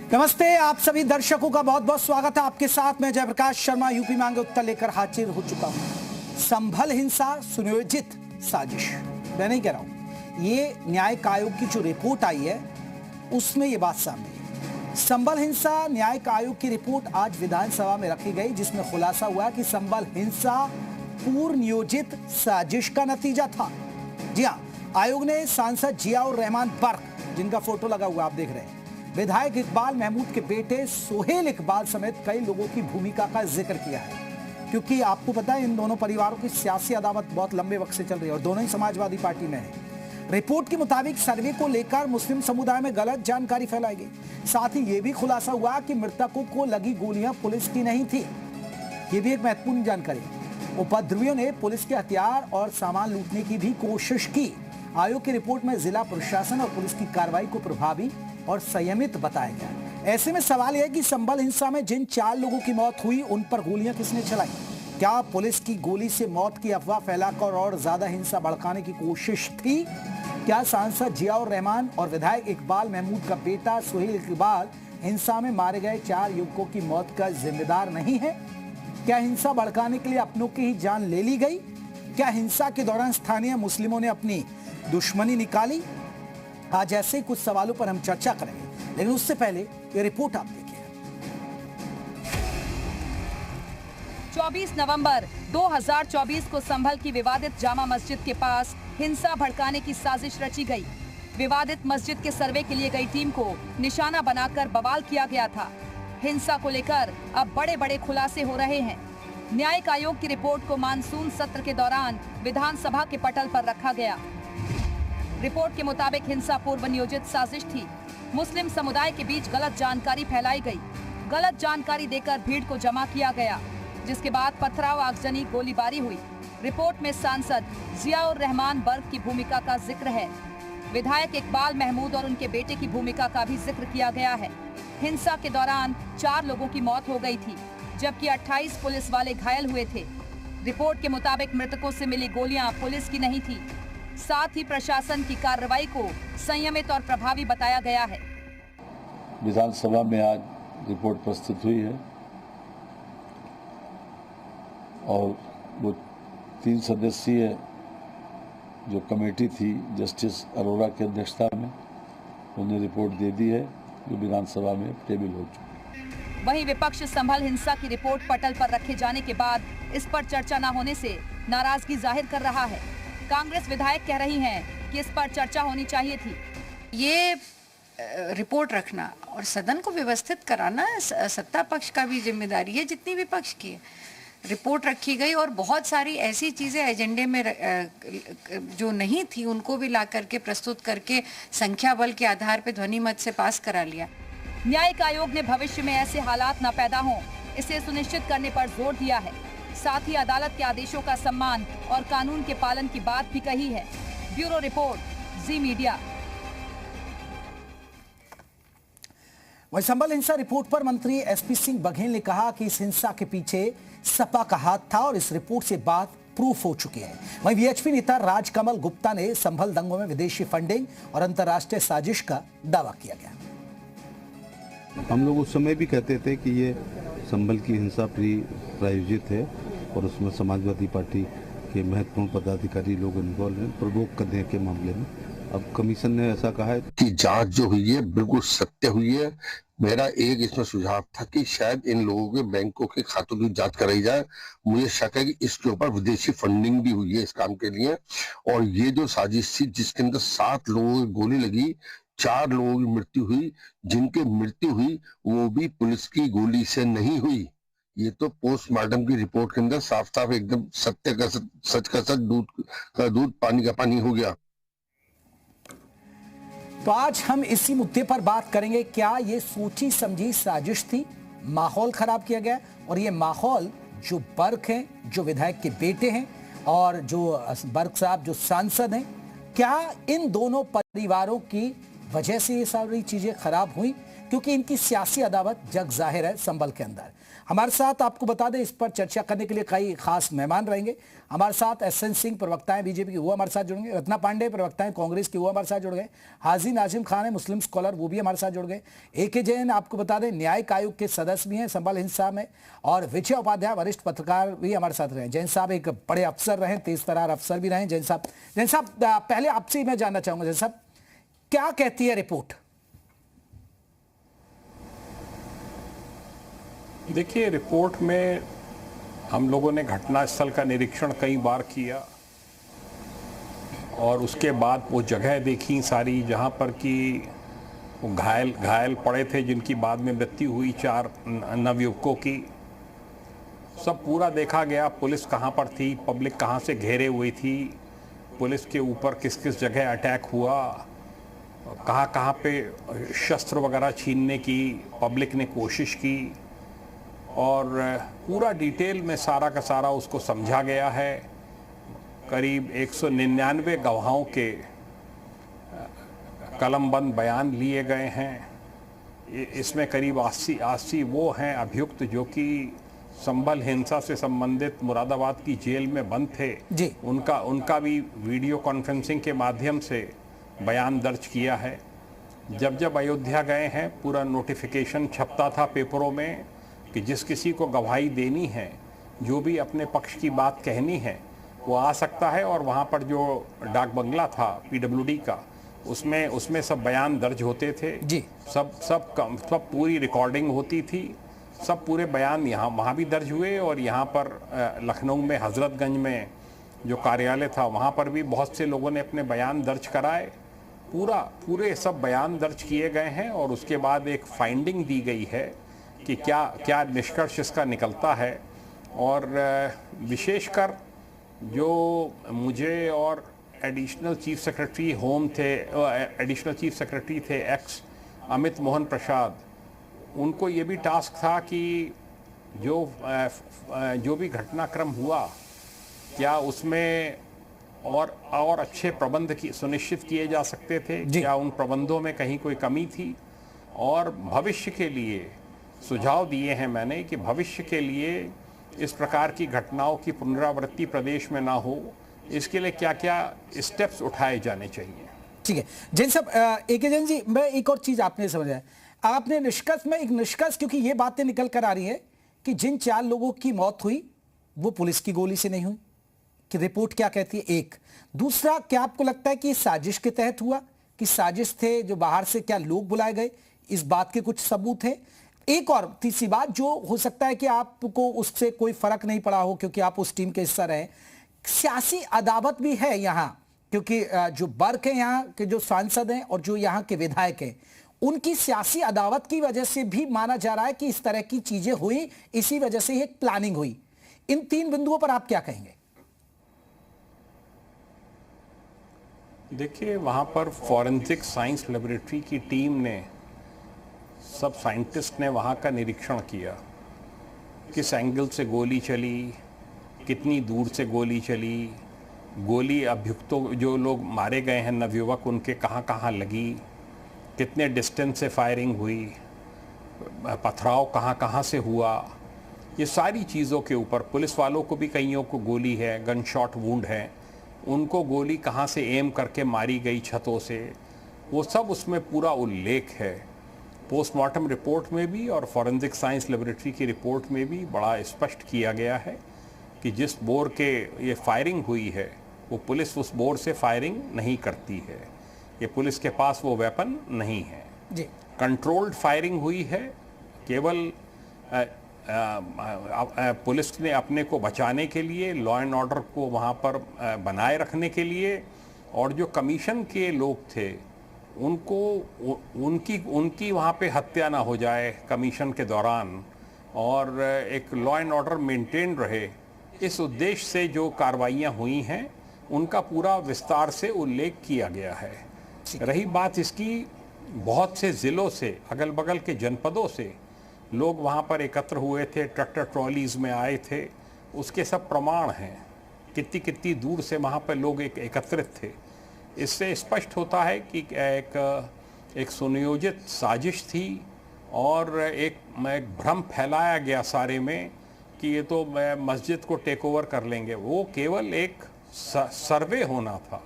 नमस्ते, आप सभी दर्शकों का बहुत बहुत स्वागत है। आपके साथ मैं जयप्रकाश शर्मा यूपी मांगे उत्तर लेकर हाजिर हो चुका हूं। संभल हिंसा सुनियोजित साजिश, मैं नहीं कह रहा हूं, ये न्यायिक आयोग की जो रिपोर्ट आई है उसमें ये बात सामने है। संभल हिंसा न्यायिक आयोग की रिपोर्ट आज विधानसभा में रखी गई, जिसमें खुलासा हुआ कि संभल हिंसा पूर्व नियोजित साजिश का नतीजा था। जी हाँ, आयोग ने सांसद जियाउर रहमान बर्क, जिनका फोटो लगा हुआ आप देख रहे हैं, विधायक इकबाल महमूद के बेटे सोहेल इकबाल समेत कई लोगों की भूमिका का जिक्र किया है। क्योंकि आपको पता है इन दोनों परिवारों की सियासी अदावत बहुत लंबे वक्त से चल रही है और दोनों ही समाजवादी पार्टी में है। रिपोर्ट के मुताबिक सर्वे को लेकर मुस्लिम समुदाय में गलत जानकारी फैलाई गई। साथ ही यह भी खुलासा हुआ कि मृतकों को लगी गोलियां पुलिस की नहीं थी। यह भी एक महत्वपूर्ण जानकारी। उपद्रवियों ने पुलिस के हथियार और सामान लूटने की भी कोशिश की। आयोग की रिपोर्ट में जिला प्रशासन और पुलिस की कार्रवाई को प्रभावी और संयमित बताया गया। ऐसे में सवाल यह कि संभल हिंसा में जिन 4 लोगों की मौत हुई उन पर गोलियां किसने चलाई? क्या पुलिस की गोली से मौत की अफवाह फैलाकर और ज्यादा हिंसा भड़काने की कोशिश थी? क्या सांसद जियाउर रहमान और विधायक इकबाल महमूद का बेटा सोहेल इकबाल हिंसा में मारे गए 4 युवकों की मौत का जिम्मेदार नहीं है? क्या हिंसा भड़काने के लिए अपनों की ही जान ले ली गई? क्या हिंसा के दौरान स्थानीय मुस्लिमों ने अपनी दुश्मनी निकाली? आज ऐसे कुछ सवालों पर हम चर्चा करेंगे, लेकिन उससे पहले ये रिपोर्ट आप देखिए। 24 नवंबर 2024 को संभल की विवादित जामा मस्जिद के पास हिंसा भड़काने की साजिश रची गई। विवादित मस्जिद के सर्वे के लिए गई टीम को निशाना बनाकर बवाल किया गया था। हिंसा को लेकर अब बड़े बड़े खुलासे हो रहे हैं। न्यायिक आयोग की रिपोर्ट को मानसून सत्र के दौरान विधानसभा के पटल पर रखा गया। रिपोर्ट के मुताबिक हिंसा पूर्व नियोजित साजिश थी। मुस्लिम समुदाय के बीच गलत जानकारी फैलाई गई। गलत जानकारी देकर भीड़ को जमा किया गया, जिसके बाद पथराव, आगजनी, गोलीबारी हुई। रिपोर्ट में सांसद जियाउर रहमान बर्क की भूमिका का जिक्र है। विधायक इकबाल महमूद और उनके बेटे की भूमिका का भी जिक्र किया गया है। हिंसा के दौरान 4 लोगों की मौत हो गई थी, जबकि 28 पुलिस वाले घायल हुए थे। रिपोर्ट के मुताबिक मृतकों से मिली गोलियां पुलिस की नहीं थी। साथ ही प्रशासन की कार्रवाई को संयमित और प्रभावी बताया गया है। विधानसभा में आज रिपोर्ट प्रस्तुत हुई है और वो 3 सदस्यीय जो कमेटी थी जस्टिस अरोड़ा की अध्यक्षता में, उन्हें रिपोर्ट दे दी है जो विधानसभा में टेबल हो चुकी है। वहीं विपक्ष संभल हिंसा की रिपोर्ट पटल पर रखे जाने के बाद इस पर चर्चा न होने से नाराजगी जाहिर कर रहा है। कांग्रेस विधायक कह रही हैं कि इस पर चर्चा होनी चाहिए थी। ये रिपोर्ट रखना और सदन को व्यवस्थित कराना सत्ता पक्ष का भी जिम्मेदारी है जितनी विपक्ष की है। रिपोर्ट रखी गई और बहुत सारी ऐसी चीजें एजेंडे में जो नहीं थी उनको भी ला करके प्रस्तुत करके संख्या बल के आधार पर ध्वनि मत से पास करा लिया। न्यायिक आयोग ने भविष्य में ऐसे हालात न पैदा हों, इसे सुनिश्चित करने पर जोर दिया है। साथ ही अदालत के आदेशों का सम्मान और कानून के पालन की बात भी कही है। ब्यूरो रिपोर्ट, जी मीडिया। वहीं संभल हिंसा रिपोर्ट पर मंत्री एसपी सिंह बघेल ने कहा कि इस हिंसा के पीछे सपा का हाथ था और इस रिपोर्ट से बात प्रूफ हो चुकी है। वहीं वीएचपी नेता राजकमल गुप्ता ने संभल दंगों में विदेशी फंडिंग और अंतर्राष्ट्रीय साजिश का दावा किया गया। हम लोग उस समय भी कहते थे कि ये संभल की हिंसा प्रायोजित है और उसमें समाजवादी पार्टी के महत्वपूर्ण पदाधिकारी लोग इन्वॉल्व हैं प्रवोक करने के मामले में। अब कमीशन ने ऐसा कहा है कि जांच जो हुई है बिल्कुल सत्य हुई है। मेरा एक इसमें सुझाव था कि शायद इन लोगों के बैंकों के खातों की जांच कराई जाए। मुझे शक है कि इसके ऊपर विदेशी फंडिंग भी हुई है इस काम के लिए। और ये जो साजिश थी जिसके अंदर 7 लोगों की गोली लगी, 4 लोगों की मृत्यु हुई, जिनकी मृत्यु हुई वो भी पुलिस की गोली से नहीं हुई। ये तो पोस्टमार्टम की रिपोर्ट के अंदर साफ साफ एकदम सत्य का सच का सच, दूध का दूध, पानी का पानी हो गया। तो आज हम इसी मुद्दे पर बात करेंगे। क्या ये सोची समझी साजिश थी? माहौल खराब किया गया और ये माहौल जो बर्क हैं, जो विधायक के बेटे हैं और जो बर्क साहब जो सांसद हैं, क्या इन दोनों परिवारों की वजह से ये सारी चीजें खराब हुई? क्योंकि इनकी सियासी अदावत जग जाहिर है संभल के अंदर। हमारे साथ आपको बता दें, इस पर चर्चा करने के लिए कई खास मेहमान रहेंगे हमारे साथ। एसएन सिंह प्रवक्ता है बीजेपी की, वो हमारे साथ जुड़ गए। रत्ना पांडे प्रवक्ता है कांग्रेस की, वो हमारे साथ जुड़ गए। हाजी नाजिम खान है मुस्लिम स्कॉलर, वो भी हमारे साथ जुड़ गए। एके जैन आपको बता दें न्यायिक आयोग के सदस्य भी हैं संभल हिंसा में, और विजय उपाध्याय वरिष्ठ पत्रकार भी हमारे साथ रहे। जैन साहब एक बड़े अफसर रहे, तेज तर्रार अफसर भी रहे। जैन साहब पहले आपसे मैं जानना चाहूंगा, जैन साहब क्या कहती है रिपोर्ट? देखिए, रिपोर्ट में हम लोगों ने घटनास्थल का निरीक्षण कई बार किया और उसके बाद वो जगह देखी सारी जहाँ पर कि वो घायल पड़े थे, जिनकी बाद में मृत्यु हुई 4 नवयुवकों की। सब पूरा देखा गया, पुलिस कहाँ पर थी, पब्लिक कहाँ से घेरे हुई थी, पुलिस के ऊपर किस किस जगह अटैक हुआ, कहाँ कहाँ पे शस्त्र वगैरह छीनने की पब्लिक ने कोशिश की, और पूरा डिटेल में सारा का सारा उसको समझा गया है। करीब 199 गवाहों के कलमबंद बयान लिए गए हैं। इसमें करीब 80 वो हैं अभियुक्त जो कि संभल हिंसा से संबंधित मुरादाबाद की जेल में बंद थे जी। उनका भी वीडियो कॉन्फ्रेंसिंग के माध्यम से बयान दर्ज किया है। जब अयोध्या गए हैं, पूरा नोटिफिकेशन छपता था पेपरों में कि जिस किसी को गवाही देनी है, जो भी अपने पक्ष की बात कहनी है, वो आ सकता है। और वहाँ पर जो डाक बंगला था पीडब्ल्यूडी का, उसमें सब बयान दर्ज होते थे जी। सब पूरी रिकॉर्डिंग होती थी, सब पूरे बयान वहाँ भी दर्ज हुए। और यहाँ पर लखनऊ में हजरतगंज में जो कार्यालय था, वहाँ पर भी बहुत से लोगों ने अपने बयान दर्ज कराए। पूरे सब बयान दर्ज किए गए हैं और उसके बाद एक फाइंडिंग दी गई है कि क्या निष्कर्ष इसका निकलता है। और विशेषकर जो मुझे और एडिशनल चीफ सेक्रेटरी होम थे, एडिशनल चीफ सेक्रेटरी थे एक्स अमित मोहन प्रसाद, उनको ये भी टास्क था कि जो भी घटनाक्रम हुआ, क्या उसमें और अच्छे प्रबंध की सुनिश्चित किए जा सकते थे, क्या उन प्रबंधों में कहीं कोई कमी थी। और भविष्य के लिए सुझाव दिए हैं मैंने कि भविष्य के लिए इस प्रकार की घटनाओं की पुनरावृत्ति प्रदेश में ना हो, इसके लिए क्या क्या स्टेप्स उठाए जाने चाहिए। ठीक है जैन साहब। एके जैन जी, मैं एक और चीज आपने समझा, आपने निष्कर्ष में एक निष्कर्ष, क्योंकि ये बातें निकल कर आ रही है कि जिन 4 लोगों की मौत हुई वो पुलिस की गोली से नहीं हुई, कि रिपोर्ट क्या कहती है। एक दूसरा, क्या आपको लगता है कि साजिश के तहत हुआ, कि साजिश थे जो बाहर से क्या लोग बुलाए गए, इस बात के कुछ सबूत है। एक और तीसरी बात, जो हो सकता है कि आपको उससे कोई फर्क नहीं पड़ा हो क्योंकि आप उस टीम के हिस्सा रहे, सियासी अदावत भी है यहाँ, क्योंकि जो बर्क है यहाँ के जो सांसद हैं और जो यहाँ के विधायक हैं, उनकी सियासी अदावत की वजह से भी माना जा रहा है कि इस तरह की चीजें हुई, इसी वजह से एक प्लानिंग हुई। इन 3 बिंदुओं पर आप क्या कहेंगे? देखिए, वहाँ पर फॉरेंसिक साइंस लेबोरेटरी की टीम ने, सब साइंटिस्ट ने वहाँ का निरीक्षण किया, किस एंगल से गोली चली, कितनी दूर से गोली चली, गोली अभियुक्तों जो लोग मारे गए हैं नवयुवक, उनके कहाँ कहाँ लगी, कितने डिस्टेंस से फायरिंग हुई, पथराव कहाँ कहाँ से हुआ। ये सारी चीज़ों के ऊपर पुलिस वालों को भी कईयों को गोली है, गन शॉट वुंड है, उनको गोली कहाँ से एम करके मारी गई छतों से, वो सब उसमें पूरा उल्लेख है। पोस्टमार्टम रिपोर्ट में भी और फॉरेंसिक साइंस लेबोरेटरी की रिपोर्ट में भी बड़ा स्पष्ट किया गया है कि जिस बोर के ये फायरिंग हुई है, वो पुलिस उस बोर से फायरिंग नहीं करती है, ये पुलिस के पास वो वेपन नहीं है जी। कंट्रोल्ड फायरिंग हुई है, केवल पुलिस ने अपने को बचाने के लिए, लॉ एंड ऑर्डर को वहाँ पर बनाए रखने के लिए, और जो कमीशन के लोग थे उनको उनकी वहाँ पे हत्या ना हो जाए कमीशन के दौरान, और एक लॉ एंड ऑर्डर मेंटेन रहे, इस उद्देश्य से जो कार्रवाइयाँ हुई हैं उनका पूरा विस्तार से उल्लेख किया गया है। रही बात इसकी, बहुत से ज़िलों से, अगल बगल के जनपदों से लोग वहाँ पर एकत्र हुए थे, ट्रैक्टर ट्रॉलीज़ में आए थे, उसके सब प्रमाण हैं, कितनी दूर से वहाँ पर लोग एकत्रित थे। इससे स्पष्ट होता है कि एक सुनियोजित साजिश थी और एक भ्रम फैलाया गया सारे में कि ये तो मस्जिद को टेक ओवर कर लेंगे। वो केवल एक सर्वे होना था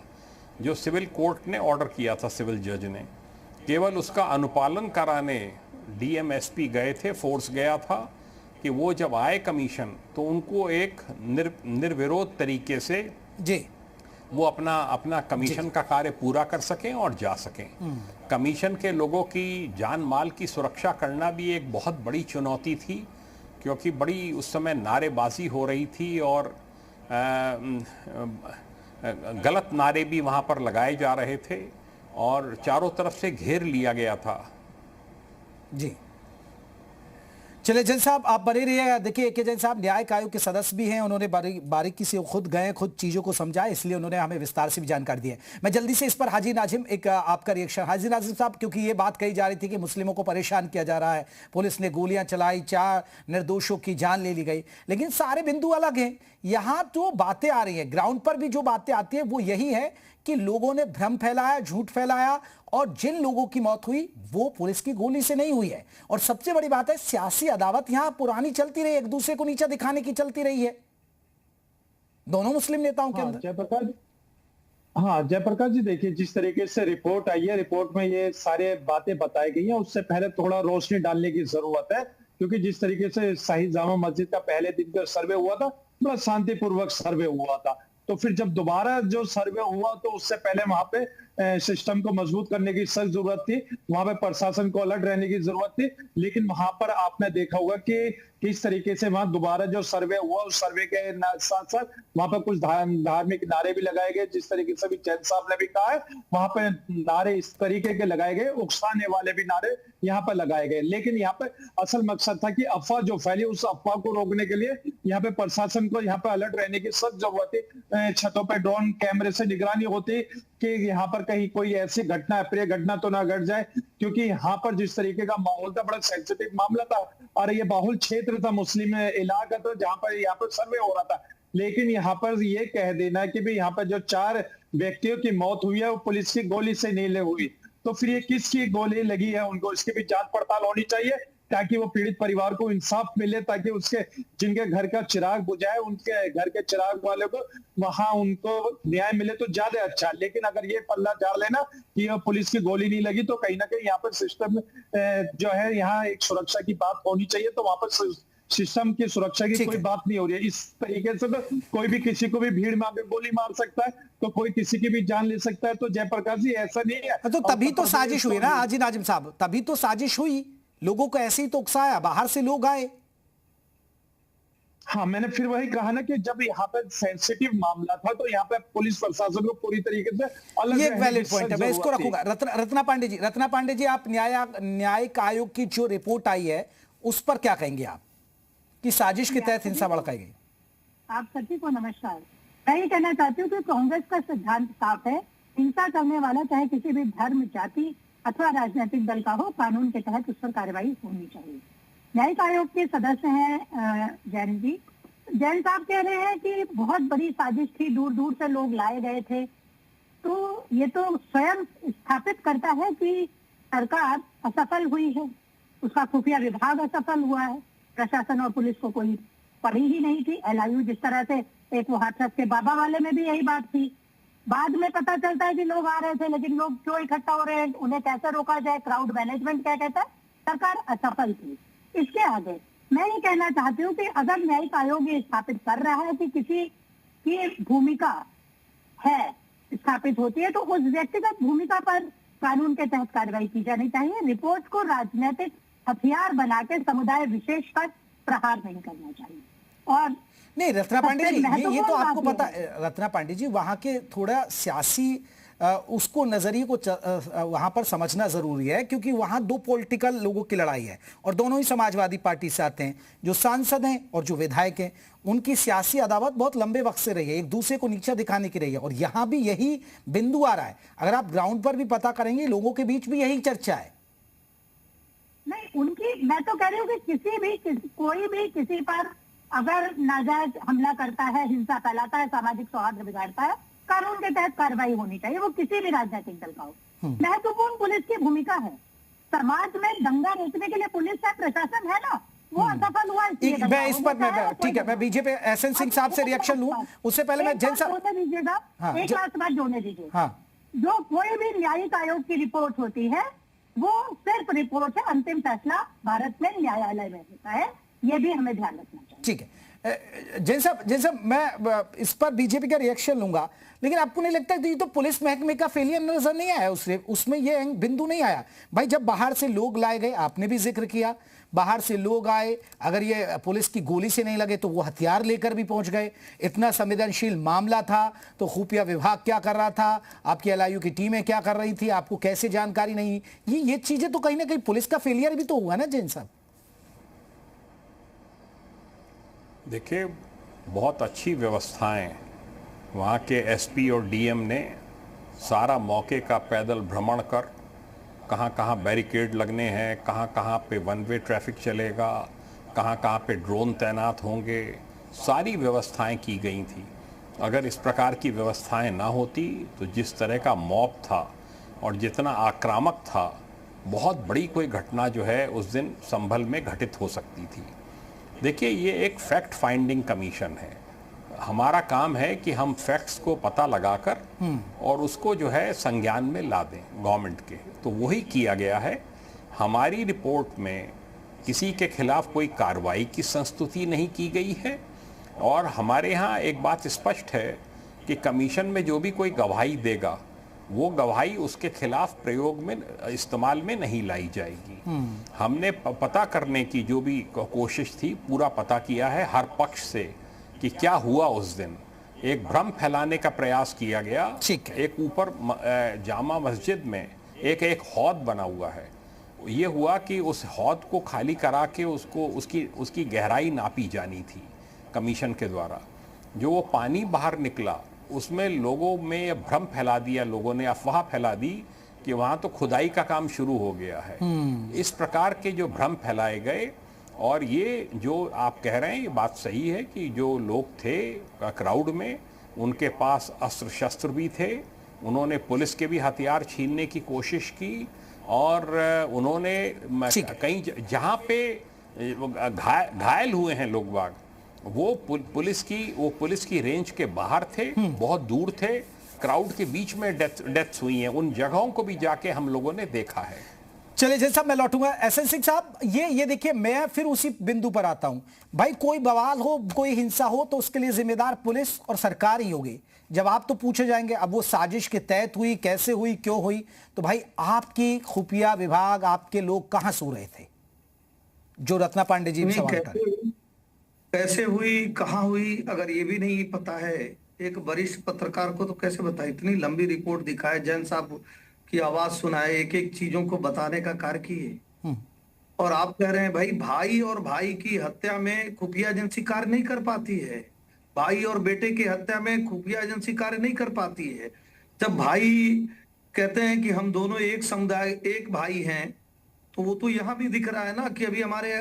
जो सिविल कोर्ट ने ऑर्डर किया था, सिविल जज ने। केवल उसका अनुपालन कराने डीएमएसपी गए थे, फोर्स गया था कि वो जब आए कमीशन तो उनको एक निर्विरोध तरीके से जी वो अपना कमीशन का कार्य पूरा कर सकें और जा सकें। कमीशन के लोगों की जान माल की सुरक्षा करना भी एक बहुत बड़ी चुनौती थी, क्योंकि बड़ी उस समय नारेबाजी हो रही थी और गलत नारे भी वहां पर लगाए जा रहे थे और चारों तरफ से घेर लिया गया था। जी चले जैन साहब आप बने रहिएगा। देखिए के जैन साहब न्यायिक आयोग के सदस्य भी हैं, उन्होंने बारीकी से खुद गए, खुद चीजों को समझा, इसलिए उन्होंने हमें विस्तार से भी जानकारी दी है। मैं जल्दी से इस पर हाजी नाजिम एक आपका रिएक्शन। हाजी नाजिम साहब, क्योंकि ये बात कही जा रही थी कि मुस्लिमों को परेशान किया जा रहा है, पुलिस ने गोलियां चलाई, 4 निर्दोषों की जान ले ली गई, लेकिन सारे बिंदु अलग हैं। यहां तो बातें आ रही हैं, ग्राउंड पर भी जो बातें आती है वो यही है कि लोगों ने भ्रम फैलाया, झूठ फैलाया, और जिन लोगों की मौत हुई वो पुलिस की गोली से नहीं हुई है। और सबसे बड़ी बात है, सियासी अदावत यहां पुरानी चलती रही, एक दूसरे को नीचा दिखाने की चलती रही है दोनों मुस्लिम नेताओं के अंदर। जयप्रकाश जी, देखिए जिस तरीके से रिपोर्ट आई है, रिपोर्ट में ये सारे बातें बताई गई हैं, उससे पहले थोड़ा रोशनी डालने की जरूरत है। क्योंकि जिस तरीके से शाही जामा मस्जिद का पहले दिन का सर्वे हुआ था, बड़ा शांतिपूर्वक सर्वे हुआ था, तो फिर जब दोबारा जो सर्वे हुआ तो उससे पहले वहां पे सिस्टम को मजबूत करने की सख्त जरूरत थी, वहां पे प्रशासन को अलर्ट रहने की जरूरत थी। लेकिन वहां पर आपने देखा होगा कि किस तरीके से वहां दोबारा जो सर्वे हुआ, उस सर्वे के साथ साथ वहां पर कुछ धार्मिक नारे भी लगाए गए, जिस तरीके से भी जैन साहब ने भी कहा है, वहां पे नारे इस तरीके के लगाए गए, उकसाने वाले भी नारे यहाँ पर लगाए गए। लेकिन यहाँ पे असल मकसद था कि अफवाह जो फैली, उस अफवाह को रोकने के लिए यहाँ पे प्रशासन को यहाँ पे अलर्ट रहने की सख्त जरूरत थी। छतों पर ड्रोन कैमरे से निगरानी होती कि यहाँ पर कहीं कोई ऐसी घटना, अप्रिय घटना तो ना घट जाए, क्योंकि यहाँ पर जिस तरीके का माहौल था, बड़ा सेंसिटिव मामला था और ये बाहुल क्षेत्र था, मुस्लिम इलाका था, जहाँ पर यहाँ पर सर्वे हो रहा था। लेकिन यहाँ पर ये कह देना कि भाई यहाँ पर जो 4 व्यक्तियों की मौत हुई है वो पुलिस की गोली से नहीं हुई, तो फिर ये किसकी गोली लगी है, उनको इसकी भी जांच पड़ताल होनी चाहिए, ताकि वो पीड़ित परिवार को इंसाफ मिले, ताकि उसके जिनके घर का चिराग बुझाए, उनके घर के चिराग वाले को वहां उनको न्याय मिले तो ज्यादा अच्छा। लेकिन अगर ये पल्ला झाड़ लेना कि पुलिस की गोली नहीं लगी, तो कहीं ना कहीं यहाँ पर सिस्टम जो है, यहाँ एक सुरक्षा की बात होनी चाहिए, तो वहां पर सिस्टम की सुरक्षा की कोई बात नहीं हो रही है। इस तरीके से तो कोई भी किसी को भी भीड़ में आकर गोली मार सकता है, तो कोई किसी की भी जान ले सकता है। तो जयप्रकाश जी, ऐसा नहीं है। तो तभी तो साजिश हुई ना हाजी नाजिम साहब, तभी तो साजिश हुई, लोगों को ऐसे ही तो उकसाया, बाहर से लोग आए। हाँ, मैंने फिर वही कहा ना कि जब यहाँ पे सेंसिटिव मामला था, तो यहाँ पे पुलिस प्रशासन को पूरी तरीके से अलग, ये एक वैलिड पॉइंट है, मैं इसको रखूंगा। रत्ना पांडे जी, आप न्यायिक आयोग की जो रिपोर्ट आई है उस पर क्या कहेंगे आप, कि साजिश के तहत हिंसा भड़काई गई? आप सभी को नमस्कार। मैं ये कहना चाहती हूँ कि कांग्रेस का सिद्धांत साफ है, हिंसा करने वाला चाहे किसी भी धर्म, जाति अथवा राजनीतिक दल का हो, कानून के तहत उस पर कार्रवाई होनी चाहिए। न्यायिक आयोग के सदस्य हैं जैन जी। जैन साहब कह रहे हैं कि बहुत बड़ी साजिश थी, दूर दूर से लोग लाए गए थे, तो ये तो स्वयं स्थापित करता है कि सरकार असफल हुई है, उसका खुफिया विभाग असफल हुआ है, प्रशासन और पुलिस को कोई पड़ी ही नहीं थी। LIU जिस तरह से एक वो हाथरस के बाबा वाले में भी यही बात थी, बाद में पता चलता है कि लोग आ रहे थे, लेकिन लोग क्यों इकट्ठा हो रहे हैं, उन्हें कैसे रोका जाए, क्राउड मैनेजमेंट क्या कहता है, सरकार असफल थी। इसके आगे मैं ये कहना चाहती हूँ कि अगर न्यायिक आयोग ये स्थापित कर रहा है कि किसी की भूमिका है, स्थापित होती है, तो उस व्यक्तिगत भूमिका पर कानून के तहत कार्रवाई की जानी चाहिए। रिपोर्ट को राजनीतिक हथियार बना के समुदाय विशेष पर प्रहार नहीं करना चाहिए। और नहीं रत्ना पांडे जी, ये तो आपको पता, रत्ना पांडे जी, वहां के थोड़ा सियासी उसको नजरिए को वहां पर समझना जरूरी है, क्योंकि वहां 2 पॉलिटिकल लोगों की लड़ाई है और दोनों ही समाजवादी पार्टी से आते हैं। जो सांसद हैं और जो विधायक हैं, उनकी सियासी अदावत बहुत लंबे वक्त से रही है, एक दूसरे को नीचा दिखाने की रही है, और यहां भी यही बिंदु आ रहा है। अगर आप ग्राउंड पर भी पता करेंगे, लोगों के बीच भी यही चर्चा है। नहीं, उनकी, मैं तो कह रही हूँ कि कोई भी किसी पर अगर नाजायज हमला करता है, हिंसा फैलाता है, सामाजिक सौहार्द बिगाड़ता है, कानून के तहत कार्रवाई होनी चाहिए, वो किसी भी राजनीतिक दल का हो। महत्वपूर्ण पुलिस की भूमिका है, समाज में दंगा रोकने के लिए पुलिस है, प्रशासन है ना, वो असफल हुआ। मैं इस पर मैं ठीक है, मैं बीजेपी एसएन सिंह साहब से रिएक्शन लूं, उससे पहले मैं जैन साहब दीजिएगा, हाँ, एक लास्ट बात जोड़ने दीजिए। हाँ, जो कोई भी न्यायिक आयोग की रिपोर्ट होती है वो सिर्फ रिपोर्ट है, अंतिम फैसला भारत में न्यायालय में होता है, ये भी हमें ध्यान रखना चाहिए। ठीक है जैन साहब मैं इस पर बीजेपी का रिएक्शन लूंगा, लेकिन आपको नहीं लगता कि ये तो पुलिस महकमे का फेलियर नजर नहीं आया, उसमें ये बिंदु नहीं आया? भाई जब बाहर से लोग लाए गए, आपने भी जिक्र किया, बाहर से लोग आए, अगर ये पुलिस की गोली से नहीं लगे तो वो हथियार लेकर भी पहुंच गए। इतना संवेदनशील मामला था तो खुफिया विभाग क्या कर रहा था, आपकी एलआईयू की टीमें क्या कर रही थी, आपको कैसे जानकारी नहीं? ये चीजें तो कहीं ना कहीं पुलिस का फेलियर भी तो हुआ ना जैन साहब? देखिए, बहुत अच्छी व्यवस्थाएं वहाँ के एसपी और डीएम ने सारा मौके का पैदल भ्रमण कर कहाँ कहाँ बैरिकेड लगने हैं, कहाँ कहाँ पे वन वे ट्रैफिक चलेगा, कहाँ कहाँ पे ड्रोन तैनात होंगे, सारी व्यवस्थाएं की गई थी। अगर इस प्रकार की व्यवस्थाएं ना होती तो जिस तरह का मॉब था और जितना आक्रामक था, बहुत बड़ी कोई घटना जो है उस दिन संभल में घटित हो सकती थी। देखिए, ये एक फैक्ट फाइंडिंग कमीशन है। हमारा काम है कि हम फैक्ट्स को पता लगाकर और उसको जो है संज्ञान में ला दें गवर्नमेंट के, तो वही किया गया है। हमारी रिपोर्ट में किसी के खिलाफ कोई कार्रवाई की संस्तुति नहीं की गई है, और हमारे यहाँ एक बात स्पष्ट है कि कमीशन में जो भी कोई गवाही देगा वो गवाही उसके खिलाफ प्रयोग में इस्तेमाल में नहीं लाई जाएगी। हमने पता करने की जो भी कोशिश थी, पूरा पता किया है हर पक्ष से कि क्या हुआ उस दिन। एक भ्रम फैलाने का प्रयास किया गया। एक ऊपर जामा मस्जिद में एक हौद बना हुआ है, ये हुआ कि उस हौद को खाली करा के उसको उसकी गहराई नापी जानी थी कमीशन के द्वारा। जो वो पानी बाहर निकला उसमें लोगों में भ्रम फैला दिया, लोगों ने अफवाह फैला दी कि वहाँ तो खुदाई का काम शुरू हो गया है। इस प्रकार के जो भ्रम फैलाए गए, और ये जो आप कह रहे हैं ये बात सही है कि जो लोग थे क्राउड में उनके पास अस्त्र शस्त्र भी थे, उन्होंने पुलिस के भी हथियार छीनने की कोशिश की, और उन्होंने कहीं जहाँ पे घायल हुए हैं लोग बाग, वो पुलिस की रेंज के बाहर थे, बहुत दूर थे, क्राउड के बीच में डेथ्स हुई हैं। उन जगहों को भी जाके हम लोगों ने देखा है। चलिए जैन साहब मैं लौटूंगा। एसएन सिंह साहब, ये देखिए, मैं फिर उसी बिंदु पर आता हूं। भाई कोई बवाल हो, कोई हिंसा हो तो उसके लिए जिम्मेदार पुलिस और सरकार ही होगी। जवाब तो पूछे जाएंगे। अब वो साजिश के तहत हुई, कैसे हुई, क्यों हुई, तो भाई आपकी खुफिया विभाग, आपके लोग कहां सो रहे थे? जो रत्ना पांडे जी सवाल कर रहे हैं, कैसे हुई, कहाँ हुई, अगर ये भी नहीं पता है एक वरिष्ठ पत्रकार को तो कैसे बताए? इतनी लंबी रिपोर्ट दिखाए, जैन साहब की आवाज सुनाए, एक एक चीजों को बताने का कार्य किए, और आप कह रहे हैं भाई और भाई की हत्या में खुफिया एजेंसी कार्य नहीं कर पाती है। भाई और बेटे की हत्या में खुफिया एजेंसी कार्य नहीं कर पाती है। जब भाई कहते हैं कि हम दोनों एक समुदाय, एक भाई हैं, तो वो तो यहाँ भी दिख रहा है ना कि अभी हमारे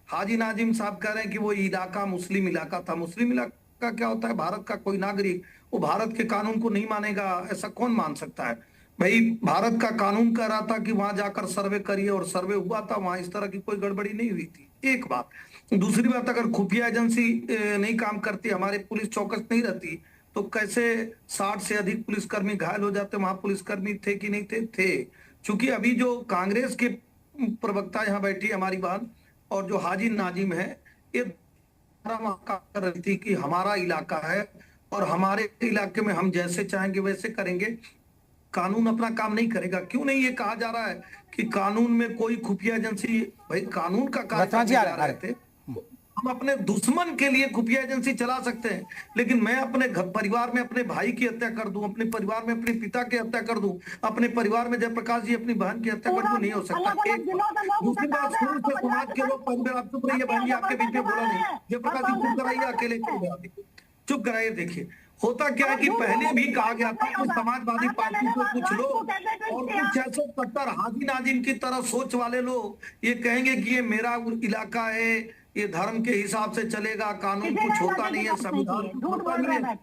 हाजी नाजिम साहब कह रहे हैं कि वो इलाका मुस्लिम इलाका था। मुस्लिम इलाका क्या होता है? भारत का कोई नागरिक वो भारत के कानून को नहीं मानेगा, ऐसा कौन मान सकता है? भाई भारत का कानून कह रहा था कि वहां जाकर सर्वे करिए, और सर्वे हुआ था, वहां इस तरह की कोई गड़बड़ी नहीं हुई थी। एक बात। दूसरी बात, अगर खुफिया एजेंसी नहीं काम करती, हमारे पुलिस चौकस नहीं रहती, तो कैसे 60 से अधिक पुलिसकर्मी घायल हो जाते? वहां पुलिसकर्मी थे कि नहीं थे? चूंकि अभी जो कांग्रेस के प्रवक्ता यहाँ बैठी हमारी बहन, और जो हाजी नाजिम है, ये कर रही थी कि हमारा इलाका है और हमारे इलाके में हम जैसे चाहेंगे वैसे करेंगे, कानून अपना काम नहीं करेगा। क्यों नहीं ये कहा जा रहा है कि कानून में कोई खुफिया एजेंसी? भाई कानून का कार्य करने जा रहे थे। हम अपने दुश्मन के लिए खुफिया एजेंसी चला सकते हैं, लेकिन मैं अपने परिवार में अपने भाई की हत्या कर दूं, अपने परिवार में अपने पिता की हत्या कर दूं, अपने परिवार में जयप्रकाश जी अपनी बहन की हत्या कर दूं, नहीं हो सकता। एक दूसरी बात, शुरू से समाज के लोग, आप चुप रहिए बहन जी, आपके बीच में बोला नहीं। जयप्रकाश जी चुप कराइए, अकेले चुप कराइए। देखिए होता क्या है कि पहले भी कहा गया था कि समाजवादी पार्टी को कुछ लोग और कुछ ऐसे कट्टर हाजी नाजिम की तरह सोच वाले लोग ये कहेंगे कि ये मेरा इलाका है, ये धर्म के हिसाब से चलेगा, कानून कुछ होता नहीं है, संविधान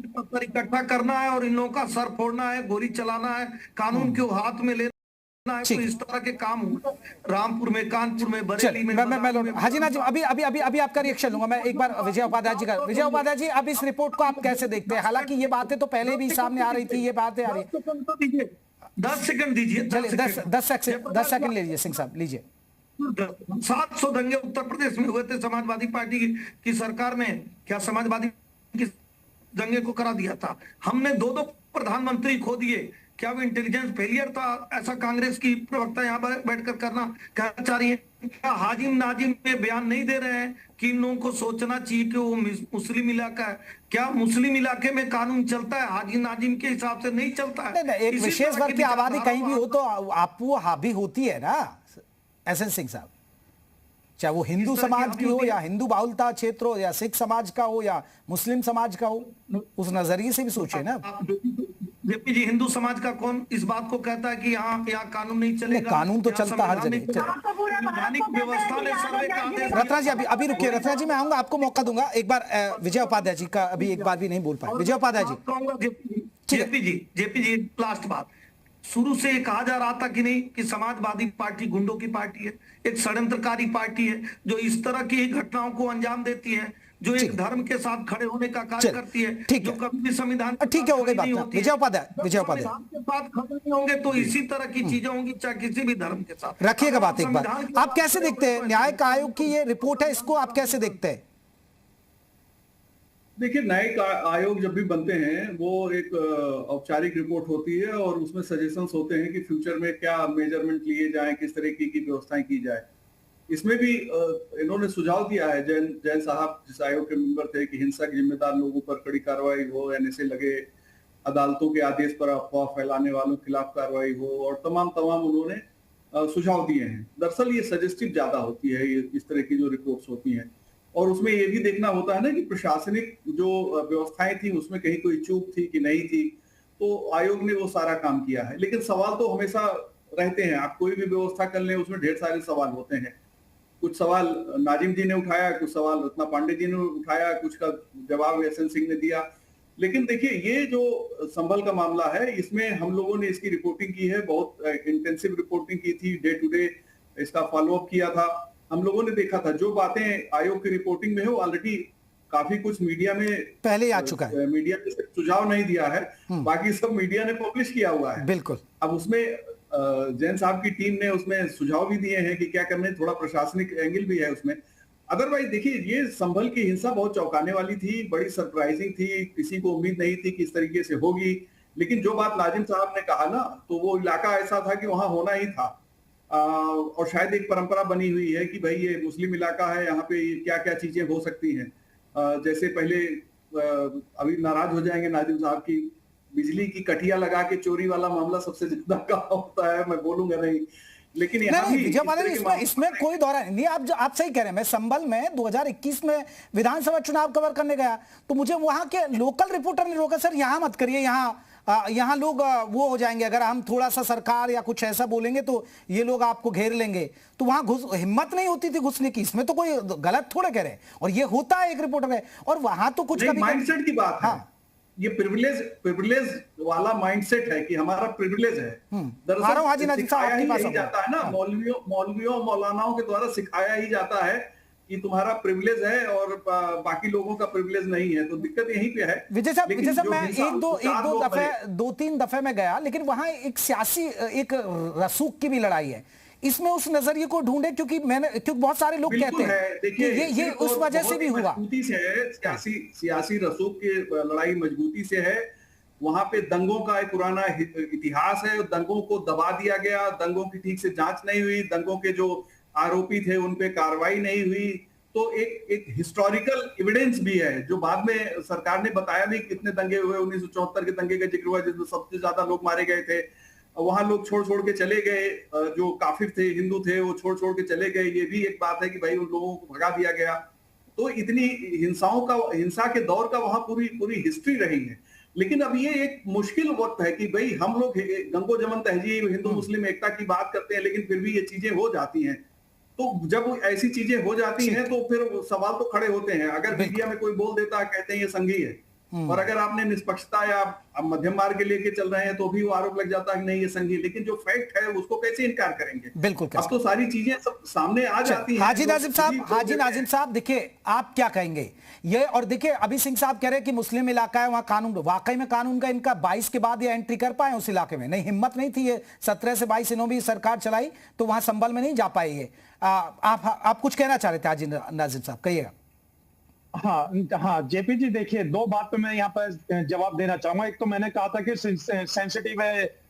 पत्थर इकट्ठा करना है और इन लोगों का सर फोड़ना है, गोली चलाना है, कानून के हाथ में लेना है ठीक। तो इस तरह के काम हुए रामपुर में, कानपुर में, बरेली में, मैं बदायूं में। हाजी नाजिम अभी आपका रिएक्शन लूंगा मैं एक बार विजय उपाध्याय जी का। विजय उपाध्याय जी, अब इस रिपोर्ट को आप कैसे देखते हैं? हालांकि ये बातें तो पहले भी सामने आ रही थी, ये बातें आ रही है। 10 सेकंड दीजिए। चलिए 10 सेकंड ले लीजिए सिंह साहब, लीजिए। 700 दंगे उत्तर प्रदेश में हुए थे समाजवादी पार्टी की सरकार ने। क्या समाजवादी की दंगे को करा दिया था? हमने 2 प्रधानमंत्री खो दिए। क्या वो इंटेलिजेंस फेलियर था? ऐसा कांग्रेस की प्रवक्ता यहाँ बैठकर कहना चाह रही है। क्या हाजिम नाजिम पे बयान नहीं दे रहे हैं कि इन लोगों को सोचना चाहिए कि वो मुस्लिम इलाका है? क्या मुस्लिम इलाके में कानून चलता है? हाजिम नाजिम के हिसाब से नहीं चलता है। नहीं, एक विशेष वर्ग की आबादी कहीं भी हो तो आप वो हावी होती है ना एसएन सिंह साहब, चाहे वो हिंदू समाज की हो या हिंदू बाहुलता क्षेत्र हो या सिख समाज का हो या मुस्लिम समाज का हो, उस नजरिए से भी सोचिए ना। जेपी जी, हिंदू समाज का कौन इस बात को कहता है कि यहाँ कानून नहीं चलेगा? कानून तो चलता हर जगह। संवैधानिक व्यवस्था ने सर्वे का आदेश। रत्ना जी अभी रुकिए, रत्ना जी मैं आऊंगा, आपको मौका दूंगा। एक बार विजय उपाध्याय जी का अभी एक बार भी नहीं बोल पाए। विजय उपाध्याय जी। जेपी जी लास्ट बात। शुरू से ये कहा जा रहा था कि नहीं कि समाजवादी पार्टी गुंडों की पार्टी है, एक षड्यंत्रकारी पार्टी है जो इस तरह की घटनाओं को अंजाम देती है, जो एक धर्म के साथ खड़े होने का कार्य करती है, जो कभी भी संविधान ठीक है, हो गई बात। विजय उपाध्याय के साथ खड़े नहीं होंगे तो इसी तरह की चीजें होंगी, चाहे किसी भी धर्म के साथ। रखिएगा बात एक बार। आप कैसे देखते हैं न्यायिक आयोग की ये रिपोर्ट है, इसको आप कैसे देखते हैं? देखिए, न्यायिक आयोग जब भी बनते हैं वो एक औपचारिक रिपोर्ट होती है और उसमें सजेशंस होते हैं कि फ्यूचर में क्या मेजरमेंट लिए जाएं, किस तरह की व्यवस्थाएं की जाए। इसमें भी इन्होंने सुझाव दिया है, जैन साहब जिस आयोग के मेंबर थे, कि हिंसा के जिम्मेदार लोगों पर कड़ी कार्रवाई हो, एनएसए लगे, अदालतों के आदेश पर अफवाह फैलाने वालों के खिलाफ कार्रवाई हो, और तमाम उन्होंने सुझाव दिए हैं। दरअसल ये सजेस्टिव ज्यादा होती है इस तरह की जो रिपोर्ट्स होती हैं, और उसमें ये भी देखना होता है ना कि प्रशासनिक जो व्यवस्थाएं थी उसमें कहीं कोई चूक थी कि नहीं थी। तो आयोग ने वो सारा काम किया है, लेकिन सवाल तो हमेशा रहते हैं। आप कोई भी व्यवस्था कर लें उसमें ढेर सारे सवाल होते हैं। कुछ सवाल नाजिम जी ने उठाया, कुछ सवाल रत्ना पांडे जी ने उठाया, कुछ का जवाब एसएन सिंह ने दिया। लेकिन देखिए, ये जो संभल का मामला है, इसमें हम लोगों ने इसकी रिपोर्टिंग की है, बहुत इंटेंसिव रिपोर्टिंग की थी, डे टू डे इसका फॉलोअप किया था। हम लोगों ने देखा था जो बातें आयोग की रिपोर्टिंग में है वो ऑलरेडी काफी कुछ मीडिया में पहले आ चुका है। मीडिया ने सुझाव नहीं दिया है, बाकी सब मीडिया ने पब्लिश किया हुआ है। बिल्कुल। अब उसमें जैन साहब की टीम ने उसमें सुझाव भी दिए हैं कि क्या करना है, थोड़ा प्रशासनिक एंगल भी है उसमें। अदरवाइज देखिए, ये संभल की हिंसा बहुत चौंकाने वाली थी, बड़ी सरप्राइजिंग थी, किसी को उम्मीद नहीं थी कि इस तरीके से होगी। लेकिन जो बात नाजिम साहब ने कहा ना, तो वो इलाका ऐसा था कि वहां होना ही था। और शायद एक परंपरा बनी हुई है कि भाई ये मुस्लिम इलाका है, यहाँ पे क्या क्या चीजें हो सकती हैं। जैसे पहले अभी नाराज हो जाएंगे नाजिम साहब की, बिजली की कटिया लगा के चोरी वाला मामला सबसे ज्यादा कहा होता है, मैं बोलूंगा नहीं, लेकिन यहाँ भी इसमें कोई दौरा नहीं। आप सही कह रहे हैं। मैं संभल में 2021 में विधानसभा चुनाव कवर करने गया तो मुझे वहां के लोकल रिपोर्टर ने रोका, सर यहाँ मत करिए, यहाँ लोग वो हो जाएंगे, अगर हम थोड़ा सा सरकार या कुछ ऐसा बोलेंगे तो ये लोग आपको घेर लेंगे। तो वहां हिम्मत नहीं होती थी घुसने की। इसमें तो कोई गलत थोड़े कह रहे हैं, और ये होता है एक रिपोर्टर है, और वहां तो कुछ माइंडसेट की बात है। ये प्रिविलेज वाला माइंडसेट है कि हमारा प्रिविलेज है। दरअसल सिखाया ही नहीं जाता है ना, मौलवियों मौलानाओं के द्वारा सिखाया ही जाता है कि तुम्हारा प्रिविलेज है और बाकी लोगों का प्रिविलेज नहीं है। तो दिक्कत यहीं पे है। विजय साहब मैं 2-3 दफे में गया, लेकिन वहां एक सियासी एक रसूख की भी लड़ाई है। इसमें उस नजरिए को ढूंढे, क्योंकि बहुत सारे लोग कहते हैं कि ये उस वजह से भी हुआ। सियासी रसूख की लड़ाई मजबूती से है। वहां पे दंगों का एक पुराना इतिहास है, दंगों को दबा दिया गया, दंगों की ठीक से जांच नहीं हुई, दंगों के जो आरोपी थे उन पे कार्रवाई नहीं हुई। तो एक हिस्टोरिकल एविडेंस भी है, जो बाद में सरकार ने बताया भी कितने दंगे हुए। 1974 के दंगे का जिक्र हुआ जिसमें सबसे ज्यादा लोग मारे गए थे। वहां लोग छोड़ के चले गए, जो काफिर थे, हिंदू थे, वो छोड़ के चले गए। ये भी एक बात है कि भाई उन लोगों को भगा दिया गया। तो इतनी हिंसा के दौर का वहां पूरी हिस्ट्री रही है। लेकिन अब ये एक मुश्किल वक्त है कि भाई हम लोग गंगो जमन तहजीब, हिंदू मुस्लिम एकता की बात करते हैं, लेकिन फिर भी ये चीजें हो जाती हैं। तो जब ऐसी चीजें हो जाती हैं तो फिर सवाल तो खड़े होते हैं। अगर मीडिया में कोई बोल देता है, कहते हैं ये संघी है, और अगर आपने निष्पक्षता या आप मध्यम मार्ग के लेके चल रहे हैं तो भी वो आरोप लग जाता है कि नहीं ये संगीन, लेकिन जो फैक्ट है उसको कैसे इनकार करेंगे? बिल्कुल अब तो सारी चीजें सब सामने आ जाती हैं। हाजी नाजिम साहब देखिए आप क्या कहेंगे ये, और देखिए अभी सिंह साहब कह रहे हैं कि मुस्लिम इलाका है वहां कानून, वाकई में कानून का इनका 22 के बाद ये एंट्री कर पाए उस इलाके में? नहीं, हिम्मत नहीं थी, ये 17 से 22 इन्होंने भी सरकार चलाई तो वहां संभल में नहीं जा पाई है। आप कुछ कहना चाह रहे थे हाजी नाजिम साहब, कहिएगा। हाँ जेपी जी, देखिए दो बात पे मैं यहाँ पर जवाब देना चाहूंगा। एक तो मैंने कहा था कि सेंसिटिव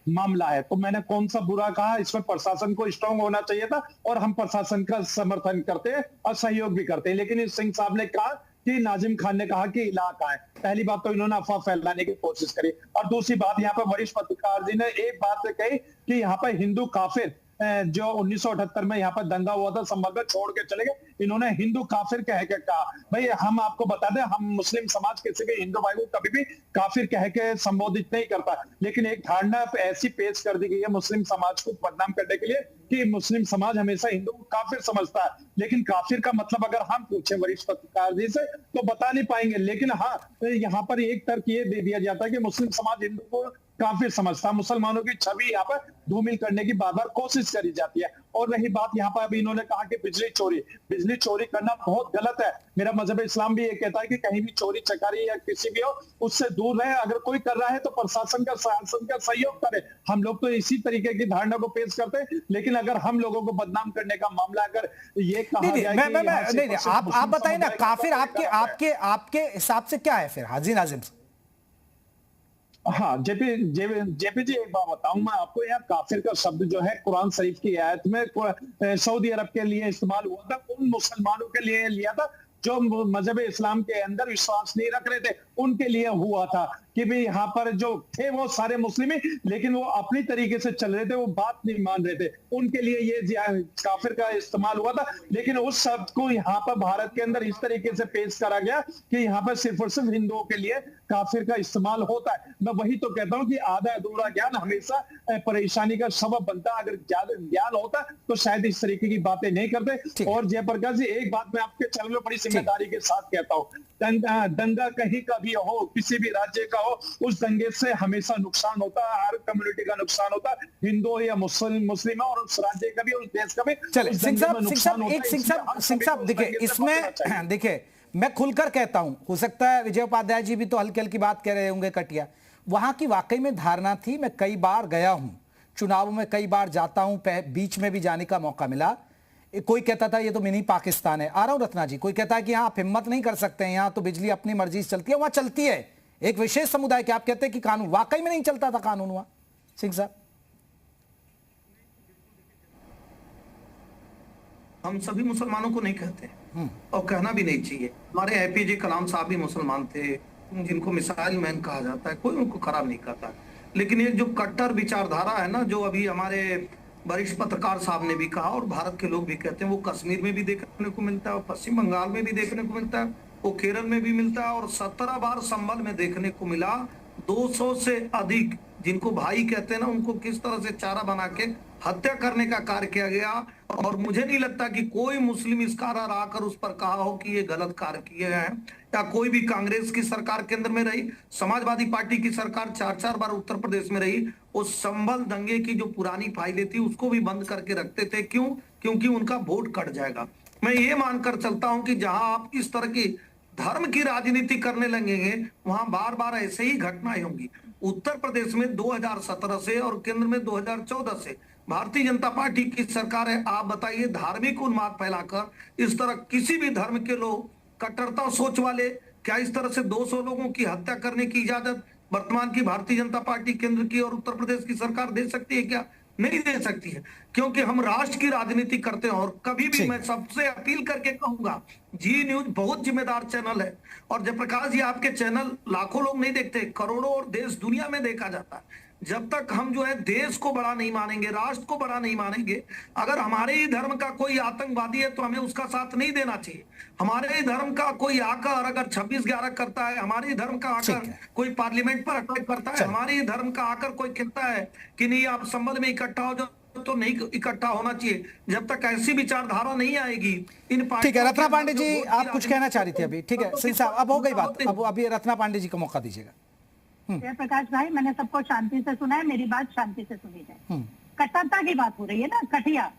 मामला है, तो मैंने कौन सा बुरा कहा? इसमें प्रशासन को स्ट्रांग होना चाहिए था और हम प्रशासन का समर्थन करते हैं और सहयोग भी करते हैं। लेकिन सिंह साहब ने कहा कि नाजिम खान ने कहा कि इलाका है, पहली बात तो इन्होंने अफवाह फैलाने की कोशिश करी। और दूसरी बात, यहाँ पर वरिष्ठ पत्रकार जी ने एक बात कही कि यहाँ पर हिंदू काफिर जो 1978 में यहाँ पर दंगा हुआ था संभल में छोड़ के चले गए, इन्होंने हिंदू काफिर कह के कहा। भाई हम आपको बता दें, हम मुस्लिम समाज किसी भी हिंदू भाई को कभी भी काफिर कह के संबोधित नहीं करता, लेकिन एक धारणा ऐसी पेश कर दी गई है मुस्लिम समाज को बदनाम करने के लिए कि मुस्लिम समाज हमेशा हिंदू को काफिर समझता है। लेकिन काफिर का मतलब अगर हम पूछे वरिष्ठ पत्रकार जी से तो बता नहीं पाएंगे। लेकिन हाँ, यहाँ पर एक तर्क ये दे दिया जाता है कि मुस्लिम समाज हिंदू को काफिर समझता, मुसलमानों की छवि यहाँ पर धूमिल करने की बार बार कोशिश करी जाती है। और रही बात यहाँ पर अभी इन्होंने कहा कि बिजली चोरी करना बहुत गलत है। मेरा मजहब इस्लाम भी ये कहता है कि कहीं भी चोरी चकारी या किसी भी हो उससे दूर रहे। अगर कोई कर रहा है तो प्रशासन का सहयोग करे। हम लोग तो इसी तरीके की धारणा को पेश करते हैं। लेकिन अगर हम लोगों को बदनाम करने का मामला अगर ये कहा जाए, आप बताइए ना, काफिर आपके हिसाब से क्या है फिर हाजी नाजिम? हाँ जेपी जी, एक बात बताऊं मैं आपको, यहाँ काफिर का शब्द जो है कुरान शरीफ की आयत में सऊदी अरब के लिए इस्तेमाल हुआ था, उन मुसलमानों के लिए लिया था जो मजहब इस्लाम के अंदर विश्वास नहीं रख रहे थे, उनके लिए हुआ था कि भाई यहाँ पर जो थे वो सारे मुस्लिम ही, लेकिन वो अपनी तरीके से चल रहे थे, वो बात नहीं मान रहे थे, उनके लिए ये काफिर का इस्तेमाल हुआ था। लेकिन उस शब्द को यहाँ पर भारत के अंदर इस तरीके से पेश करा गया कि यहाँ पर सिर्फ और सिर्फ हिंदुओं के लिए काफिर का इस्तेमाल होता है। मैं वही तो कहता हूँ कि आधा अधूरा ज्ञान हमेशा परेशानी का सबब बनता है। अगर ज्यादा ज्ञान होता तो शायद इस तरीके की बातें नहीं करते। और जयप्रकाश जी, एक बात मैं आपके चैनल में बड़ी जिम्मेदारी के साथ कहता हूँ, दंगा कहीं का भी हो, किसी भी राज्य का हो, उस दंगे से हमेशा नुकसान होता है, हर कम्युनिटी का नुकसान होता है, हिंदू या मुस्लिम और उस राज्य का भी, उस देश का भी। चलिए सिंह साहब देखिए, इसमें देखिए मैं खुलकर कहता हूं, हो सकता है विजय उपाध्याय जी भी तो हल्की हल्की बात कह रहे होंगे कटिया, वहां की वाकई में धारणा थी। मैं कई बार गया हूं, चुनावों में कई बार जाता हूं, बीच में भी जाने का मौका मिला। कोई कहता था ये तो मिनी पाकिस्तान है। आ रहा हूं रत्ना जी, कोई कहता है कि यहाँ आप हिम्मत नहीं कर सकते हैं, यहाँ तो बिजली अपनी मर्जी से चलती है, वहां चलती है एक विशेष समुदाय के। आप कहते हैं कि कानून, वाकई में नहीं चलता था कानून वहां? सिंह साहब, हम सभी मुसलमानों को नहीं कहते और कहना भी नहीं चाहिए। हमारे एपीजे कलाम साहब भी मुसलमान थे, जिनको मिसाइल मैन कहा जाता है, कोई उनको खराब नहीं करता। लेकिन ये जो कट्टर विचारधारा है ना, जो अभी हमारे वरिष्ठ पत्रकार साहब ने भी कहा और भारत के लोग भी कहते हैं, वो कश्मीर में भी देखने को मिलता है, पश्चिम बंगाल में भी देखने को मिलता है, वो केरल में भी मिलता है और 17 बार संभल में देखने को मिला। 200 से अधिक जिनको भाई कहते हैं ना, उनको किस तरह से चारा बना के हत्या करने का कार्य किया गया। और मुझे नहीं लगता कि कोई मुस्लिम स्कॉलर आकर उस पर कहा हो कि ये गलत कार्य किए गए हैं। या कोई भी कांग्रेस की सरकार केंद्र में रही, समाजवादी पार्टी की सरकार 4-4 बार उत्तर प्रदेश में रही, उस संभल दंगे की जो पुरानी फाइलें थी उसको भी बंद करके रखते थे। क्यों? क्योंकि उनका वोट कट जाएगा। मैं ये मानकर चलता हूं कि जहां आप इस तरह की धर्म की राजनीति करने लगेंगे वहां बार बार ऐसे ही घटनाएं होंगी। उत्तर प्रदेश में 2017 से और केंद्र में 2014 से भारतीय जनता पार्टी की सरकार है। आप बताइए, धार्मिक उन्माद फैलाकर इस तरह किसी भी धर्म के लोग, कट्टरता सोच वाले, क्या इस तरह से 200 लोगों की हत्या करने की इजाजत वर्तमान की भारतीय जनता पार्टी केंद्र की और उत्तर प्रदेश की सरकार दे सकती है क्या? नहीं दे सकती है, क्योंकि हम राष्ट्र की राजनीति करते हैं। और कभी भी मैं सबसे अपील करके कहूंगा, जी न्यूज बहुत जिम्मेदार चैनल है और जयप्रकाश जी, आपके चैनल लाखों लोग नहीं देखते, करोड़ों और देश दुनिया में देखा जाता है। जब तक हम जो है देश को बड़ा नहीं मानेंगे, राष्ट्र को बड़ा नहीं मानेंगे, अगर हमारे ही धर्म का कोई आतंकवादी है तो हमें उसका साथ नहीं देना चाहिए। हमारे ही धर्म का कोई आकर अगर 26/11 करता है, हमारे ही धर्म का आकर कोई पार्लियामेंट पर अटैक करता है, हमारे ही धर्म का आकर कोई कहता है कि नहीं आप संभल में इकट्ठा हो जाओ तो नहीं इकट्ठा होना चाहिए जब तक ऐसी विचारधारा नहीं आएगी इन ठीक है, पार्टियों रत्ना के पांडे अंदर जी जो वोट आप की कुछ कहना चाह रही थी अभी, ठीक है सिंह साहब, अब हो गई बात, होते हैं। अब अभी रत्ना पांडे जी को मौका दीजिएगा। जयप्रकाश भाई, मैंने सबको शांति से सुना है, मेरी बात शांति से सुनी जाए। कट्टरता की बात हो रही है ना, कठिया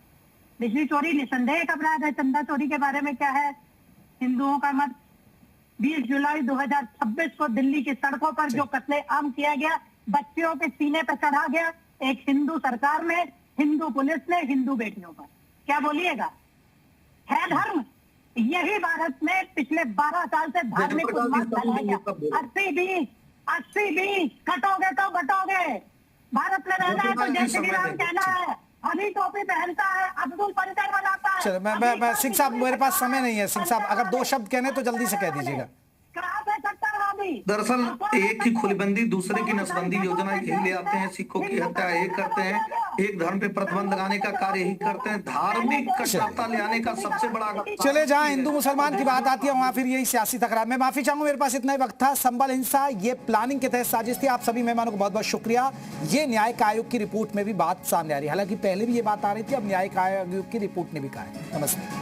बिजली चोरी निसंदेह एक अपराध है। चंदा चोरी के बारे में क्या है हिंदुओं का मत? 20 जुलाई 2026 को दिल्ली की सड़कों पर जो कत्लेआम किया गया, बच्चियों के सीने पर चढ़ा गया, एक हिंदू सरकार ने, हिंदू पुलिस ने, हिंदू बेटियों पर, क्या बोलिएगा? है धर्म? यही भारत में पिछले 12 साल से धार्मिक उन्माद फैलाया गया। 80-20 कटोगे तो बटोगे। भारत में रहना है तो जय श्री राम कहना है, अभी टोपी पहनता है, अब्दुल पंचर बनाता है। चलो मैं सिंह साहब, मेरे पास समय नहीं है सिंह साहब, अगर 2 शब्द कहने तो जल्दी से कह दीजिएगा। दरअसल एक की खुलबंदी दूसरे की नसबंदी योजना यही ले आते हैं, सिखों की हत्या एक करते हैं, एक धर्म पे प्रतिबंध लगाने का कार्य यही करते हैं, धार्मिक कट्टरता ले आने का सबसे बड़ा। चले जहां हिंदू मुसलमान की बात आती है वहां फिर यही सियासी तकरार। मैं माफी चाहूंगा, मेरे पास इतना ही वक्त था। संभल हिंसा ये प्लानिंग के तहत साजिश थी। आप सभी मेहमानों को बहुत बहुत शुक्रिया। ये न्यायिक आयोग की रिपोर्ट में भी बात सामने आ रही है, हालांकि पहले भी ये बात आ रही थी, अब न्यायिक आयोग की रिपोर्ट ने भी कहा है। नमस्ते।